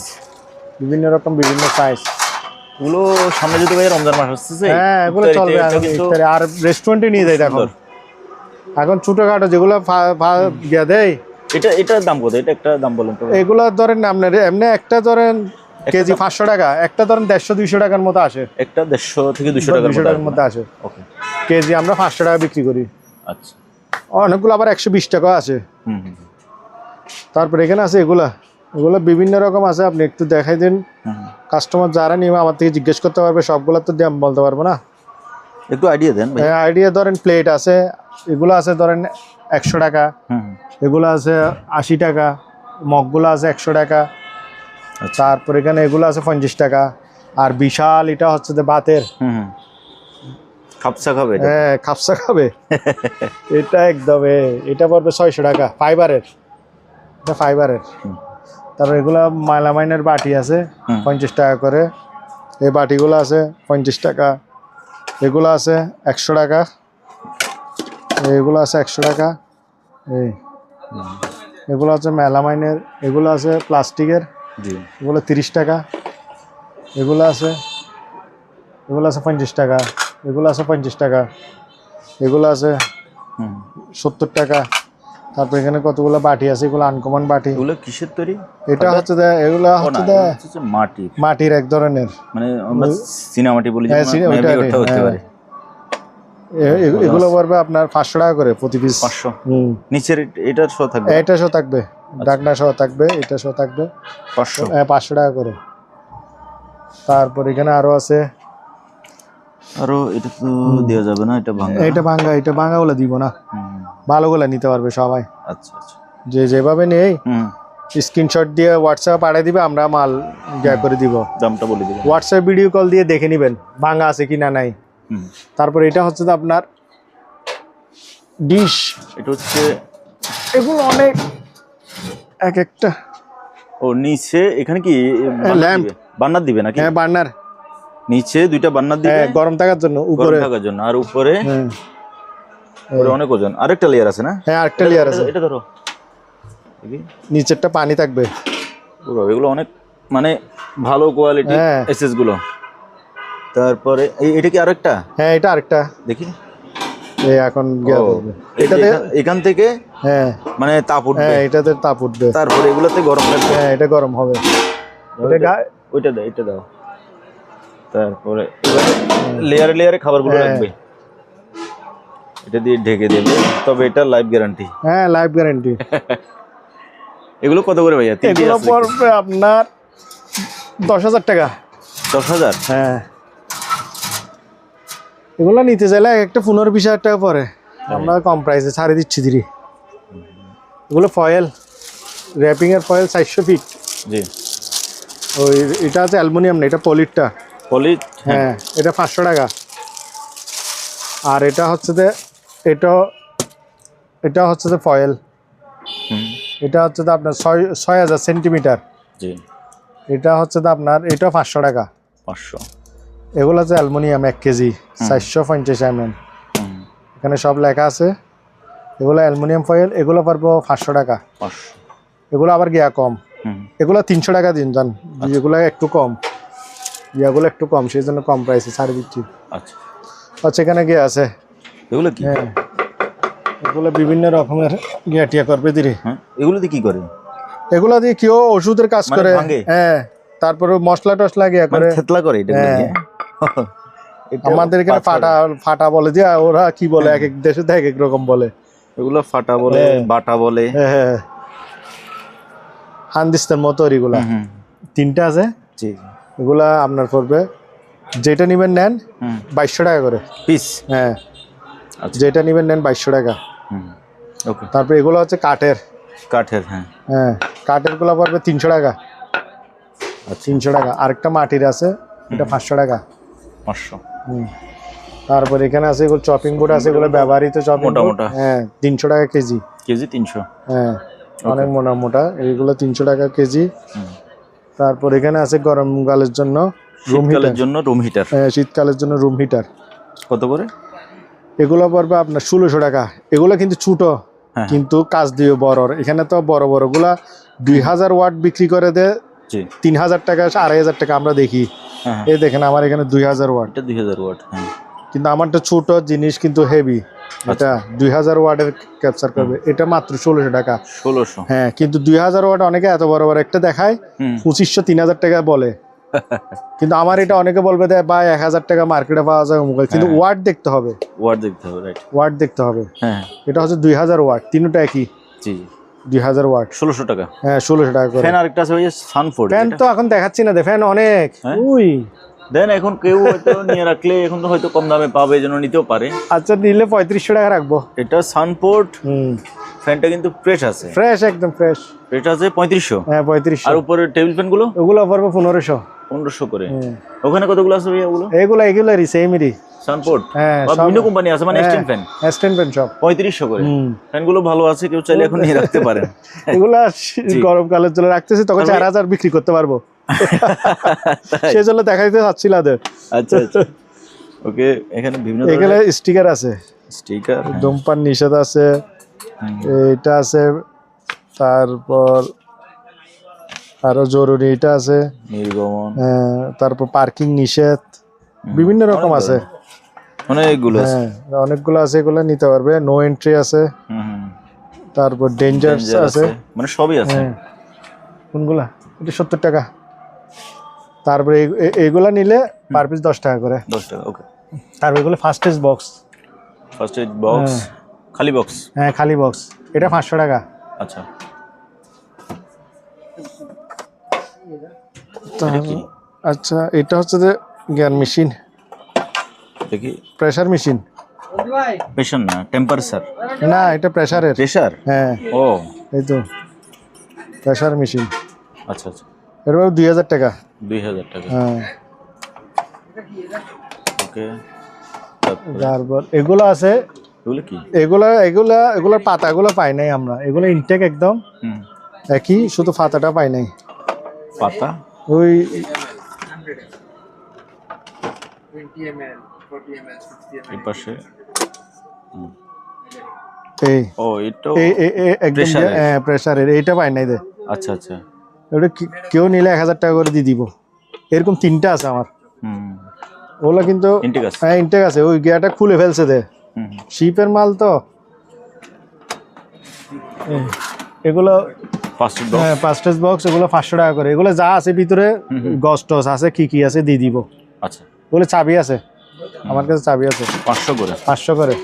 S2: বিভিন্ন রকম, বিভিন্ন সাইজ।
S1: এগুলো সামনে যদি ভাই রমজান মাস আসতেছে,
S2: হ্যাঁ, এগুলো
S1: ইফতারিতে
S2: চলবে
S1: এটা
S2: এখন
S1: কিন্তু
S2: ইফতারে, আর রেস্টুরেন্টে নিয়ে যায় এখন।
S1: সুন্দর।
S2: এখন ছোটখাটো যেগুলো গিয়া দেয়,
S1: এটার দাম কত? এটা একটা দাম বলেন তো।
S2: এগুলো ধরেন আপনার এমনি একটা ধরেন কেজি 500 টাকা, একটা ধরেন 150-200 টাকার মতো আসে।
S1: একটা 150 থেকে 200 টাকার
S2: 200 টাকার মধ্যে আসে।
S1: ওকে
S2: কেজি আমরা 500 টাকা বিক্রি করি।
S1: আচ্ছা।
S2: অনেকগুলো আবার 120 টাকা আছে।
S1: হুম হুম
S2: তারপর এখানে আছে এগুলা, এগুলো বিভিন্ন রকম আছে, আপনি একটু দেখাই দিন।
S1: হুম।
S2: কাস্টমার যারা নিবে আমার থেকে জিজ্ঞেস করতে পারবে, সবগুলো তো দাম বলতে পারবো না।
S1: একটু আইডিয়া দেন ভাই।
S2: আইডিয়া ধরেন প্লেট আছে, এগুলো আছে ধরেন 100 টাকা,
S1: হুম
S2: এগুলো আছে 80 টাকা, মগগুলো আছে 100 টাকা।
S1: আচ্ছা।
S2: তারপর এখানে এগুলো আছে 50 টাকা। আর বিশাল এটা হচ্ছে যে বাতের,
S1: হুম হুম খাপসা খাবে এটা?
S2: হ্যাঁ খাপসা খাবে এটা একদম এটা পড়বে 600 টাকা, ফাইবারের, এটা ফাইবারের।
S1: হুম।
S2: তারপর এগুলো মাইলামাইনের বাটি আছে
S1: হুম।
S2: 50 টাকা করে। এই বাটিগুলো আছে 50 টাকা। এগুলো আছে 100 টাকা, এগুলো আছে 100 টাকা। এই এগুলো আছে মেলামাইনের, এগুলো আছে প্লাস্টিকের,
S1: জি।
S2: এগুলো 30 টাকা। এগুলো আছে 50 টাকা, এগুলো আছে 50 টাকা, এগুলো আছে
S1: হুম
S2: 70 টাকা। তারপর এখানে কতগুলো বাটি আছে, এগুলো আনকমন বাটি।
S1: এগুলো কিসের তৈরি?
S2: এটা হচ্ছে এগুলো
S1: ও না,
S2: হচ্ছে
S1: এগুলো হচ্ছে মাটির,
S2: মাটির এক ধরনের,
S1: মানে আমরা চীনামাটি বলি,
S2: হ্যাঁ,
S1: যেমন
S2: ওইটা,
S1: maybe ওটা হতে
S2: হ্যাঁ।
S1: পারে।
S2: এগুলো পড়বে আপনার 500 টাকা করে প্রতি পিস।
S1: 500 নিচের এটার সহ থাকবে?
S2: এটা সহ থাকবে, ডাকনা সহ থাকবে, এটা সহ থাকবে
S1: 500।
S2: 500 টাকা করে। তারপর এখানে আরো আছে,
S1: আরো এটা তো দেওয়া যাবে না, এটা ভাঙা।
S2: এটা ভাঙাগুলো দিব না,
S1: হুম,
S2: ভালোগুলো নিতে পারবে সবাই,
S1: আচ্ছা আচ্ছা।
S2: যে যেভাবে নেই
S1: হুম
S2: স্ক্রিনশট দিয়ে হোয়াটসঅ্যাপে পাঠিয়ে দিবে, আমরা মাল করে দিব।
S1: দামটা বলে দিবেন।
S2: হোয়াটসঅ্যাপ ভিডিও কল দিয়ে দেখে নেবেন ভাঙা আছে কি না নাই।
S1: হুম
S2: তারপর এটা হচ্ছে যে আপনার ডিশ,
S1: এটা হচ্ছে,
S2: এগুলো অনেক এক একটা।
S1: ও নিচে এখানে কি
S2: ল্যাম্প,
S1: বান্নার দিবে নাকি?
S2: হ্যাঁ বার্নার,
S1: নিচে দুইটা বান্নার দিবে
S2: হ্যাঁ গরম থাকার জন্য,
S1: গরম
S2: উপরে
S1: থাকার জন্য, আর উপরে
S2: হ্যাঁ
S1: উপরে অনেক ওজন, আরেকটা লেয়ার আছে না?
S2: হ্যাঁ আরেকটা লেয়ার আছে।
S1: এটা ধরো দেখি।
S2: নিচেরটা পানি থাকবে।
S1: পুরো এগুলো অনেক মানে ভালো কোয়ালিটি
S2: হ্যাঁ।
S1: এসএস গুলো। তারপরে এটা কি আরেকটা?
S2: হ্যাঁ এটা আরেকটা,
S1: দেখি।
S2: এই এখন গিয়া
S1: ও,
S2: করবে
S1: এই যে
S2: এটাতে,
S1: এখান থেকে
S2: হ্যাঁ
S1: মানে তাপ উঠবে,
S2: হ্যাঁ এটাতে তাপ উঠবে,
S1: তারপরে এগুলোতে গরম লাগবে।
S2: হ্যাঁ এটা গরম হবে। এটা
S1: ওইটা দাও, এটা দাও। তারপরে লেয়ারে লেয়ারে খাবারগুলো
S2: হ্যাঁ।
S1: রাখবে, এটা দিয়ে ঢেকে দেবে, তবে এটা লাইফ গ্যারান্টি।
S2: হ্যাঁ লাইফ গ্যারান্টি।
S1: এগুলো কত করে ভাইয়া?
S2: এগুলো পড়বে আপনার 10,000 টাকা।
S1: 10,000?
S2: হ্যাঁ, এগুলো নিতে চাইলে একটা 15-20,000 টাকা পরে, আমরা কম প্রাইসে ছাড়ে দিচ্ছি দিদি। এগুলো ফয়েল, র্যাপিং এর ফয়েল 400 ফিট।
S1: জি।
S2: ওই এটা আছে অ্যালুমিনিয়াম না, এটা পলিটটা।
S1: পলিট?
S2: হ্যাঁ, এটা 500 টাকা। আর এটা হচ্ছে যে এটা হচ্ছে যে ফয়েল, এটা হচ্ছে যে আপনার 6,000 সেন্টিমিটার।
S1: জি।
S2: এটা হচ্ছে যে আপনার এটাও 500 টাকা।
S1: 500।
S2: এগুলো হচ্ছে অ্যালুমিনিয়াম 1 কেজি 450 mm। এখানে সব লেখা আছে। এগুলো অ্যালুমিনিয়াম ফয়েল, এগুলো পারবো 500 টাকা।
S1: 500।
S2: এগুলো আবার গিয়া কম, এগুলো 300 টাকা দিন জান। এগুলো একটু কম, ইয়াগুলো একটু কম, সেই জন্য কম প্রাইসে ছাড়ে দিচ্ছি।
S1: আচ্ছা
S2: আচ্ছা, এখানে গিয়া আছে।
S1: এগুলো কি?
S2: হ্যাঁ, এগুলো বিভিন্ন রকমের গিয়া টিয়া করবে দিরে।
S1: হ্যাঁ, এগুলো দিয়ে কি করে?
S2: এগুলো দিয়ে কেউ ওষুধের কাজ করে। হ্যাঁ, তারপরে মশলা টসলা গিয়া করে,
S1: থেতলা করে এটা।
S2: আমাদের এখানে ফাটা বলে যে, ওরা কি বলে এক এক দেশে এক এক রকম বলে।
S1: এগুলো ফাটা বলে, বাটা বলে।
S2: হ্যাঁ, হান্দিস্তান মতো এগুলা 3টা আছে। জি। এগুলা আপনার পড়বে, যেটা নিবেন নেন 2200 টাকা করে
S1: পিস।
S2: হ্যাঁ, যেটা নিবেন নেন 2200 টাকা।
S1: ওকে।
S2: তারপর এগুলো হচ্ছে কাঠের।
S1: হ্যাঁ
S2: হ্যাঁ, কাঠের গুলো পড়বে 300 টাকা। 300 টাকা। আরেকটা মাটির আছে, এটা 500 টাকা।
S1: 500।
S2: তারপর এখানে আছে এগুলো চপিং বোর্ড আছে, এগুলো ব্যবহৃত চপিং বোর্ড। হ্যাঁ, 300 টাকা কেজি।
S1: কেজি 300?
S2: হ্যাঁ, অনেক মোটা মোটা, এইগুলো 300 টাকা কেজি। তারপর এখানে আছে গরমকালের জন্য
S1: রুম হিটার।
S2: হ্যাঁ, শীতকালের জন্য রুম হিটার।
S1: কত করে?
S2: এগুলো পড়বে আপনার 1600 টাকা। এগুলো কিন্তু ছোট, কিন্তু কাজ দিয়ে বড়। এখানে তো বড় বড় গুলা 2000 ওয়াট বিক্রি করে দেয় 3000 টাকা 2500 টাকা আমরা দেখি। এই দেখেন আমার এখানে 2000 ওয়াট।
S1: 2000 ওয়াট।
S2: কিন্তু আমারটা ছোট জিনিস কিন্তু হেভি। এটা 2000 ওয়াটের ক্যাপচার করবে, এটা মাত্র 1600 টাকা।
S1: 1600?
S2: হ্যাঁ, কিন্তু 2000 ওয়াট অনেকে এত বড় বড় একটা দেখায় 2500-3000 টাকা বলে। কিন্তু আমার এটা অনেকে বলবে দেয় বা 1000 টাকা মার্কেটে পাওয়া যায় মোবাইল, কিন্তু ওয়াট দেখতে হবে।
S1: ওয়াট দেখতে হবে, রাইট।
S2: ওয়াট দেখতে হবে।
S1: হ্যাঁ,
S2: এটা হচ্ছে 2000 ওয়াট, তিনটা একই।
S1: জি।
S2: 2000 ওয়াট
S1: 1600 টাকা।
S2: হ্যাঁ, 1600 টাকা করে।
S1: ফ্যান আরেকটা আছে ওই সানফোর্ড।
S2: ফ্যান তো এখন দেখাচ্ছি না, ফ্যান অনেক। ওই
S1: দেন, এখন কেউ হয়তো নিয়ে রাখলে এখন তো হয়তো কম দামে পাবে, যেন নিতেও পারে।
S2: আচ্ছা, নিলে 3500 টাকা রাখবো।
S1: এটা সানপোর্ট। ফ্যানটা কিন্তু ফ্রেশ আছে,
S2: ফ্রেশ, একদম ফ্রেশ।
S1: এটা আছে 3500।
S2: হ্যাঁ, 3500।
S1: আর উপরে টেবিল ফ্যান গুলো?
S2: ওগুলো পড়বে 1500।
S1: 1500 করে। ওখানে কতগুলো আছে ভাইয়া ওগুলো?
S2: এগুলোরই সেমই
S1: সানপোর্ট।
S2: হ্যাঁ,
S1: বিভিন্ন কোম্পানি আছে, মানে স্ট্যান্ড ফ্যান।
S2: স্ট্যান্ড ফ্যান সব
S1: 3500 করে। ফ্যানগুলো ভালো আছে, কেউ চাইলে এখন নিয়ে রাখতে পারেন।
S2: এগুলা গরমকালের জন্য রাখতেছি, তখন 4000 বিক্রি করতে পারবো। সেজন্য দেখাইতে চাচ্ছিল।
S1: আচ্ছা আচ্ছা, ওকে। এখানে বিভিন্ন
S2: এখানে স্টিকার আছে,
S1: স্টিকার।
S2: ধূমপান নিষেধ আছে, এটা আছে। তারপর আরো জরুরি এটা আছে,
S1: নির্গমন।
S2: তারপর পার্কিং নিষেধ, বিভিন্ন রকম আছে,
S1: অনেকগুলো আছে।
S2: অনেকগুলো আছে, এগুলো নিতে পারবে। নো এন্ট্রি আছে, তারপর ডেঞ্জার আছে,
S1: মানে সবই আছে।
S2: কোনগুলা? এটা 70 টাকা। তারপরে এগুলা নিলে পার পিস 10 টাকা করে।
S1: 10 টাকা, ওকে।
S2: তারপর এগুলো first aid box.
S1: First aid box, খালি বক্স?
S2: হ্যাঁ, খালি বক্স। এটা 500 টাকা।
S1: আচ্ছা।
S2: আচ্ছা, এটা হচ্ছে যে গিয়ার মেশিন,
S1: দেখি।
S2: Pressure machine.
S1: প্রেসার না, টেম্পারেচার
S2: না, এটা প্রেসারের।
S1: প্রেসার?
S2: হ্যাঁ।
S1: ও,
S2: এই তো প্রেসার মেশিন।
S1: আচ্ছা আচ্ছা।
S2: এর 2000 টাকা।
S1: 2000 টাকা,
S2: হ্যাঁ।
S1: ওকে।
S2: তারপর এগুলো আছে।
S1: এগুলো কি?
S2: এগুলোর পাতাগুলো পাই নাই আমরা, এগুলো ইনটেক একদম একই, শুধু পাতাটা পাই নাই।
S1: পাতা
S2: ওই
S3: 20 ml, 40 ml, 60 ml.
S1: এই পাশে।
S2: এই
S1: ও, এটা
S2: একদম প্রেসারের, এইটা পাই নাই দে।
S1: আচ্ছা আচ্ছা।
S2: ওটা কেউ নিলে 1000 টাকা করে দিয়ে দিব। এরকম 3টা আছে আমার। ওগুলো কিন্তু হ্যাঁ, ইনটেক আছে। ওই গিয়ারটা খুলে ফেলছে দে, শিপের মাল তো। এগুলো ফার্স্ট এড বক্স, এগুলো 500 টাকা করে। এগুলো যা আছে ভিতরে, গস টস আছে, কি আছে দিয়ে দিব।
S1: আচ্ছা।
S2: ওগুলো চাবি আছে, আমার কাছে চাবি আছে।
S1: 500 করে?
S2: 500 করে,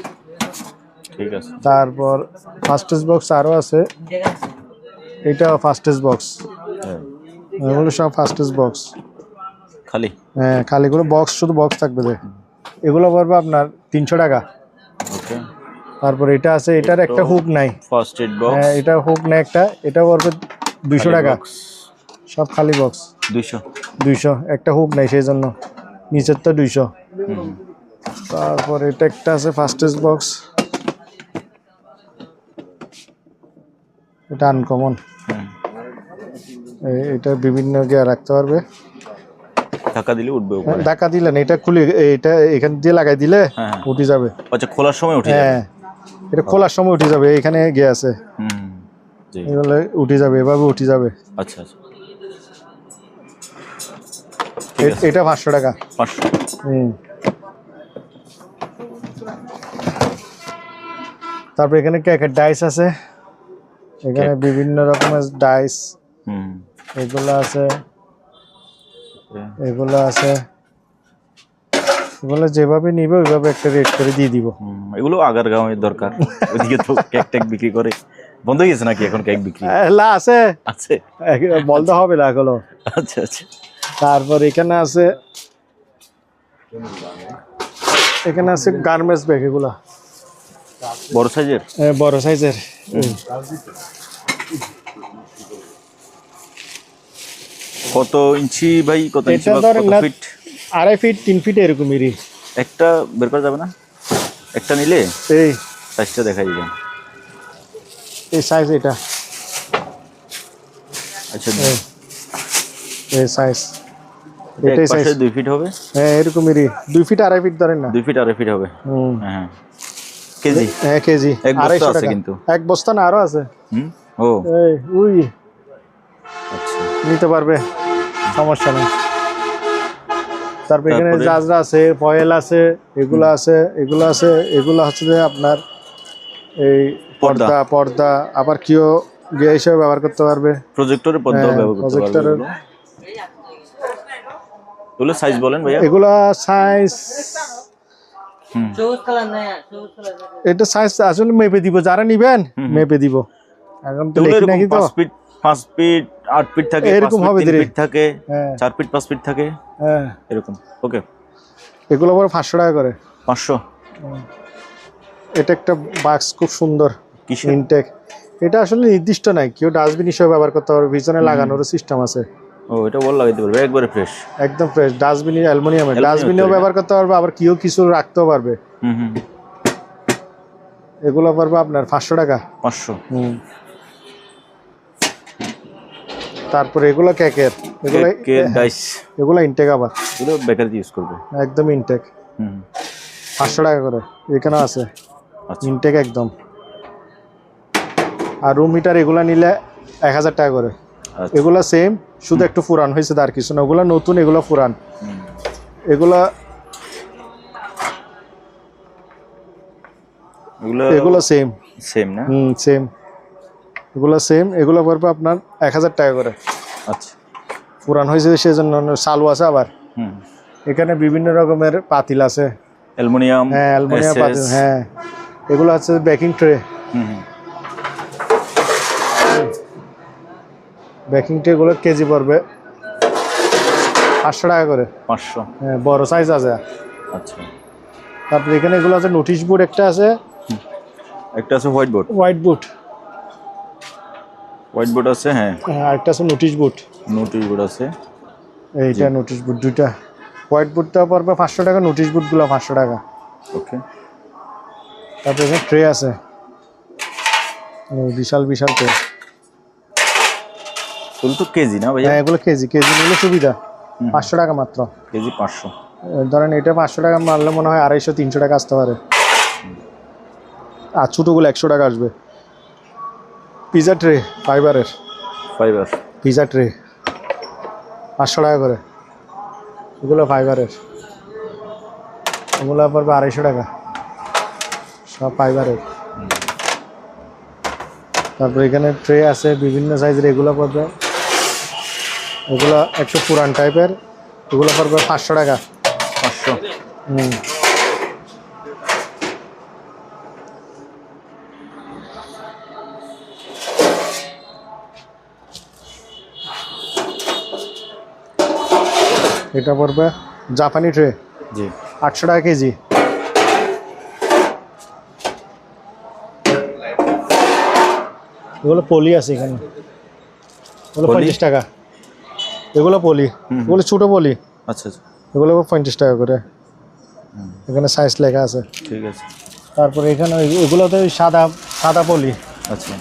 S1: ঠিক আছে।
S2: তারপর ফার্স্ট এড বক্স আরো আছে। এটা ফাস্টেস্ট বক্স,
S1: হ্যাঁ,
S2: এগুলো সব ফাস্টেস্ট বক্স।
S1: খালি
S2: হ্যাঁ খালি করে বক্স, শুধু বক্স থাকবে যে। এগুলো পড়বে আপনার 300 টাকা।
S1: ওকে।
S2: তারপর এটা আছে, এটার একটা হুক নাই।
S1: ফার্স্ট এড বক্স,
S2: হ্যাঁ এটা হুক নাই একটা, এটা পড়বে 200 টাকা। সব খালি বক্স
S1: 200।
S2: 200, একটা হুক নাই সেই জন্য, নিচের তো 200। তারপর এটা একটা আছে ফাস্টেস্ট বক্স, এটা আনকমন। এটা বিভিন্ন গিয়ে রাখতে পারবে,
S1: ধাক্কা দিলে উঠবে উপরে।
S2: ধাক্কা দিলে না, এটা খুলে এটা এখান দিয়ে লাগাই দিলে
S1: হ্যাঁ।
S2: উঠে যাবে।
S1: আচ্ছা, খোলার সময় উঠে যাবে।
S2: হ্যাঁ এটা খোলার সময় উঠে যাবে, এখানে গিয়ে আছে,
S1: জি।
S2: এগুলো উঠে যাবে, এভাবে উঠে যাবে।
S1: আচ্ছা আচ্ছা, ঠিক আছে।
S2: এটা 500 টাকা।
S1: 500।
S2: তারপর এখানে কেকের ডাইস আছে, এখানে বিভিন্ন রকমের ডাইস, এগুলো আছে, এগুলো আছে। এগুলো যেভাবে নিবে ওইভাবে একটা রেট করে দিয়ে দিব।
S1: এগুলো আগারগাঁওয়ের দরকার, ওইদিকে তো কেক টেক বিক্রি করে। বন্ধ হয়ে গেছে নাকি এখন কেক বিক্রি?
S2: লা আছে,
S1: আছে,
S2: বলতে হবে না এগুলো।
S1: আচ্ছা আচ্ছা।
S2: তারপর এখানে আছে, এখানে আছে গার্মেন্টস ব্যাগ, এগুলা
S1: বড় সাইজের,
S2: বড় সাইজের।
S1: কত ইঞ্চি ভাই? কত ইঞ্চি
S2: এটা
S1: বা
S2: ধরেন
S1: কত
S2: না,
S1: ফিট?
S2: 2.5 ফিট 3 ফিট এরকমই।
S1: একটা বের করা যাবে না? একটা নিলে
S2: এই
S1: সাইজটা দেখাই দিবেন।
S2: এই সাইজ, এটা
S1: আচ্ছা,
S2: এই সাইজ,
S1: এটা
S2: এটাই সাইজ।
S1: 2 ফিট হবে।
S2: হ্যাঁ এরকমই 2 ফিট 2.5 ফিট ধরেন না,
S1: 2 ফিট 2.5 ফিট হবে। হ্যাঁ, কেজি?
S2: হ্যাঁ কেজি।
S1: এক বস্তা
S2: 250
S1: আছে
S2: টাকা
S1: কিন্তু।
S2: এক বস্তা না, আরো আছে।
S1: ও
S2: এই উই,
S1: আচ্ছা,
S2: নিতে পারবে, সমস্যা নেই। তারপর এখানে
S1: তারপরে?
S2: জাজরা আছে, ফয়েল আছে, এগুলো আছে, এগুলো আছে। এগুলো হচ্ছে যে আপনার এই
S1: পর্দা।
S2: পর্দা আবার কেউ গিয়ে হিসেবে ব্যবহার করতে পারবে।
S1: প্রজেক্টরের পর্দা
S2: হ্যাঁ,
S1: ব্যবহার করতে পারবে
S2: প্রজেক্টরের।
S1: এগুলো সাইজ বলেন ভাইয়া।
S2: এগুলো সাইজ, এটা সাইজ আসলে মেপে দিব, যারা নিবেন মেপে দিব। এখন তো লেখি নাকি তো,
S1: 5 ফিট 8 ফিট থাকে,
S2: এরকম হবে,
S1: 3 ফিট থাকে,
S2: হ্যাঁ
S1: 4 ফিট 5 ফিট থাকে,
S2: হ্যাঁ।
S1: এরকম। ওকে,
S2: এগুলো আবার 500 টাকা করে।
S1: 500।
S2: এটা একটা বাক্স, খুব সুন্দর
S1: কিসের?
S2: ইনটেক। এটা আসলে নির্দিষ্ট নাই, কেউ ডাস্টবিন হিসেবে ব্যবহার করতে পারবে, পিছনে লাগানোর সিস্টেম আছে।
S1: ও, এটা বল লাগাইতে পারবে একবারে ফ্রেশ,
S2: একদম ফ্রেশ। ডাস্টবিন অ্যালুমিনিয়ামের, ডাস্টবিনেও ব্যবহার করতে পারবে, আবার কেউ কিছু রাখতেও পারবে। এগুলো পারবে আপনার 500 টাকা।
S1: 500।
S2: তারপরে এগুলো কেকের, এগুলো
S1: কেক ডাইস,
S2: এগুলো ইনটেক, আবার
S1: এগুলো বেকারিতে ইউজ করবে।
S2: একদম ইনটেক, 500 টাকা করে। এখানে আছে
S1: আচ্ছা।
S2: ইনটেক একদম। আর রুম হিটার এগুলো নিলে 1000 টাকা করে।
S1: আচ্ছা।
S2: এগুলো সেম, শুধু একটু পুরান হয়েছে, আর কিছু না। ওগুলো নতুন, এগুলো পুরান। এগুলো এগুলো সেম
S1: সেম না?
S2: সেম, এগুলো সেম। এগুলো পড়বে আপনার 1000 টাকা করে।
S1: আচ্ছা,
S2: পুরান হয়েছে সেজন্য। চালু আছে আবার। এখানে বিভিন্ন রকমের পাতিল আছে,
S1: অ্যালুমিনিয়াম।
S2: হ্যাঁ অ্যালুমিনিয়াম পাতিল। হ্যাঁ এগুলো হচ্ছে বেকিং ট্রে। বেকিং ট্রে গুলো কেজি পড়বে 500 টাকা করে।
S1: 500।
S2: হ্যাঁ বড় সাইজ আছে।
S1: আচ্ছা,
S2: তারপরে এখানে এগুলো আছে, নোটিশ বোর্ড একটা আছে,
S1: একটা আছে white board.
S2: White board,
S1: white board আছে, হ্যাঁ।
S2: আর একটা আছে নোটিশ বোর্ড।
S1: নোটিশ বোর্ড আছে,
S2: এইটা নোটিশ বোর্ড দুইটা। হোয়াইট বোর্ডটা পড়বে 500 টাকা, নোটিশ বোর্ডগুলো 500 টাকা।
S1: ওকে।
S2: তারপরে এখানে ট্রে আছে, বিশাল বিশাল ট্রে।
S1: এগুলো তো কেজি না ভাইয়া?
S2: হ্যাঁ এগুলো কেজি, কেজি নিলে সুবিধা। 500 টাকা মাত্র
S1: কেজি 500।
S2: ধরেন এটা 500 টাকা মারলে মনে হয় 250-300 টাকা আসতে পারে। আর ছোটোগুলো 100 টাকা আসবে। পিজা ট্রে ফাইবারের,
S1: ফাইবার
S2: পিজা ট্রে 500 টাকা করে। এগুলো ফাইবারের, ওগুলো পড়বে 250 টাকা, সব ফাইবারের। তারপরে এখানে ট্রে আছে বিভিন্ন সাইজের, এগুলো পড়বে, এগুলো একটু পুরান টাইপের, এগুলো পড়বে 500 টাকা।
S1: 500।
S2: এটা পড়বে জাপানি ট্রে
S1: জি
S2: 800 টাকা কেজি। এগুলো পলি আছে এখানে, এগুলো
S1: পলি?
S2: 50 টাকা। এগুলো পলি, এগুলো ছোটো পলি,
S1: আচ্ছা আচ্ছা
S2: এগুলো 50 টাকা করে। এখানে সাইজ লেখা আছে।
S1: ঠিক আছে।
S2: তারপরে এখানে এগুলোতে সাদা সাদা পলি,
S1: আচ্ছা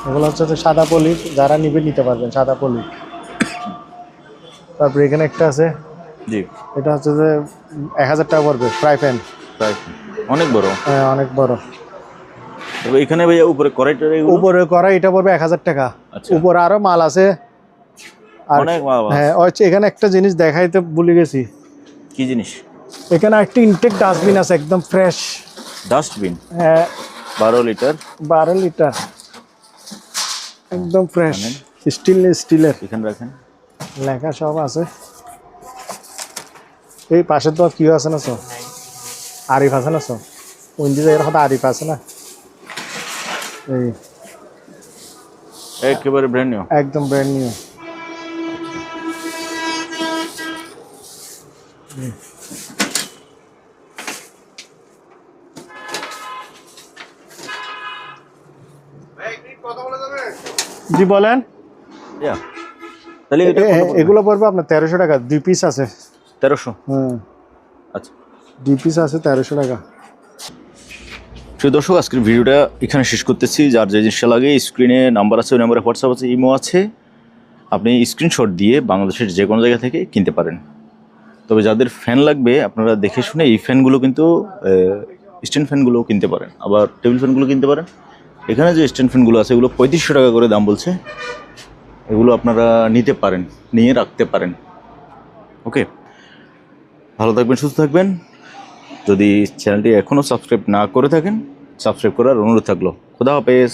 S2: এগুলো হচ্ছে তো সাদা পলি, যারা নিবে নিতে পারবেন সাদা পলি। তারপরে এখানে একটা আছে,
S1: জি
S2: এটা হচ্ছে যে 1000 টাকা পড়বে, ফ্রাই প্যান।
S1: প্রায় অনেক বড়।
S2: হ্যাঁ অনেক বড়।
S1: তবে এখানে ভাইয়া উপরে কড়াইটা
S2: উপরে করা এটা পড়বে 1000 টাকা।
S1: আচ্ছা।
S2: উপরে আরো মাল আছে। আর
S1: অনেক মাল আছে।
S2: হ্যাঁ ওই এখানে একটা জিনিস দেখাইতে ভুলে গেছি,
S1: কি জিনিস?
S2: এখানে একটা ইনটেক ডাস্টবিন আছে একদম ফ্রেশ।
S1: ডাস্টবিন
S2: হ্যাঁ
S1: 12 লিটার
S2: 12 লিটার একদম ফ্রেশ, স্টিলের
S1: এখানে রাখেন।
S2: লেখা সব আছে। এই পাশে তো কি আছে না সব, আরিফ আছে না সব, ওই জায়গার কথা আরিফ আছে না, এই
S1: একেবারে ব্র্যান্ড নিউ।
S2: একদম ব্র্যান্ড নিউ। জি বলেন।
S1: তাহলে এটা
S2: এগুলো পড়বে আপনার 1300 টাকা, 2 পিস আছে।
S1: 1300।
S2: হুম
S1: আচ্ছা
S2: 2 পিস আছে 1300 টাকা।
S1: প্রিয় দর্শক, আজকের ভিডিওটা এখানে শেষ করতেছি। যার যে জিনিসটা লাগে স্ক্রিনে নাম্বার আছে, ওই নাম্বারে হোয়াটসঅ্যাপ আছে, ইমো আছে, আপনি স্ক্রিনশট দিয়ে বাংলাদেশের যে কোনো জায়গা থেকে কিনতে পারেন। তবে যাদের ফ্যান লাগবে আপনারা দেখে শুনে এই ফ্যানগুলো কিন্তু স্ট্যান্ড ফ্যানগুলো কিনতে পারেন, আবার টেবিল ফ্যানগুলো কিনতে পারেন। এখানে যে স্ট্যান্ড ফ্যানগুলো আছে এগুলো 3500 টাকা করে দাম বলছে। এগুলো আপনারা নিতে পারেন, নিয়ে রাখতে পারেন। ওকে, ভালো থাকবেন, সুস্থ থাকবেন। যদি চ্যানেলটি এখনও সাবস্ক্রাইব না করে থাকেন, সাবস্ক্রাইব করার অনুরোধ থাকলো। খোদা হাফেজ।